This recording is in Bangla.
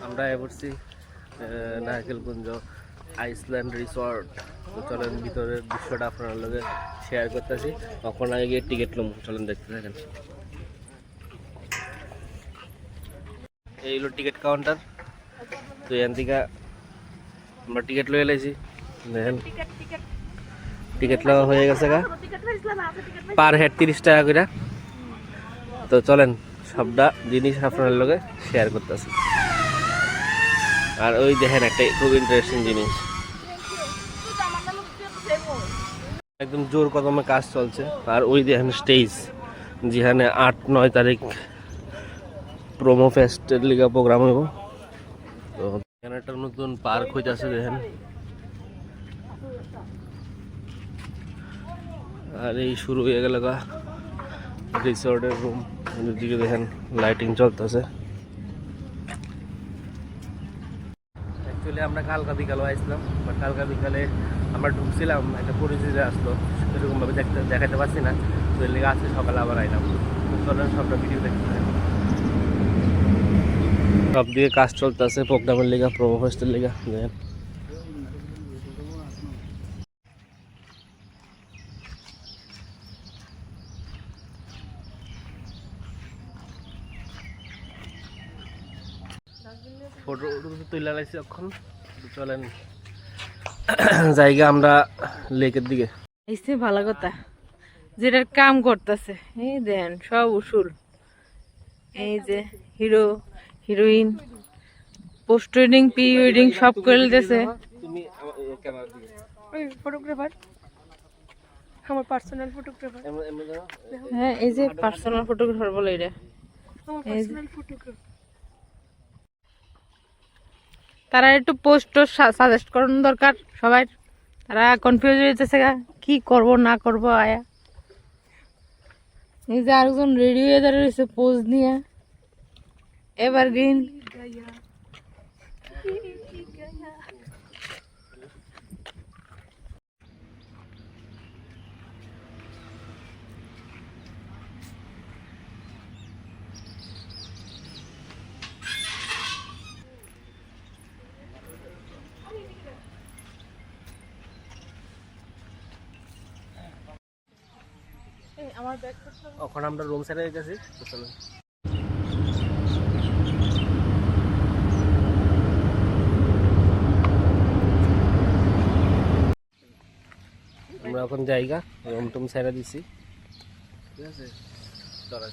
আমরা এসেছি নারকেলকুঞ্জ আইসল্যান্ড রিসর্ট। তো চলেন ভিতরের দৃশ্যটা আপনার লগে শেয়ার করতেছি। তখন আগে গিয়ে টিকিট লম, চলেন দেখতে থাকেন। এই হলো টিকিট কাউন্টার। তো এখান থেকে আমরা টিকিট লয়ে এলাইছি, দেখেন টিকিট লওয়া হয়ে গেছে গা, পার হেড 30 টাকা করে। তো চলেন সবটা জিনিস আপনার লগে শেয়ার করতেছি। আর ওই দেখেন একটা খুব ইন্টারেস্টিং জিনিস, একদম জোর কদমে কাজ চলছে। আর ওই দেখেন স্টেজ, যেখানে 8-9 তারিখ প্রোমো ফেস্টের লিগা প্রোগ্রাম হইব। তো এখানে একটা নতুন পার্ক হইতেছে দেখেন। আর এই শুরু হয়ে গেল গা রিসোর্টের রুম, দিকে দেখেন লাইটিং চলতেছে। অ্যাকচুয়ালি আমরা কালকা বিকালে আসলাম, বাট কালকা বিকালে আমরা ঢুকছিলাম, একটা পরিচিতি আসলো, সেরকমভাবে দেখাতে পারছি না। তো এর লেগে আজকে সকালে আবার আইলাম। চলেন সবটা ভিডিও দেখতে থাকেন। সব দিকে কাজ চলতেছে প্রোগ্রামের লেগা, প্রোমো ফেস্টের লেগা দেখেন। ফটো তুলে লাইছি এখন। চলেন জায়গা আমরা লেকের দিকে। এইসে ভালো কথা, যেটার কাম করতেছে এই দেন সব উসুল। এই যে hero heroine post wedding pre wedding সব করে দিতেছে। তুমি ক্যামেরা দিকে, ওই ফটোগ্রাফার, আমার পার্সোনাল ফটোগ্রাফার। হ্যাঁ এই যে পার্সোনাল ফটোগ্রাফার বলে এটা। আমার পার্সোনাল ফটোগ্রাফার। তারা একটু পোস্ট সাজেস্ট করানো দরকার সবাই। তারা কনফিউজ হইতেছে কি করব না করব আয়া। এই যে আরেকজন রেডি হয়ে দাঁড়িয়েছে পোজ নিয়ে, এভারগ্রিন। এখন আমরা রুম সাইডে গেছি। চলো আমরা এখন জায়গা রুম টুম সাইডে দিছি, ঠিক আছে। চলেন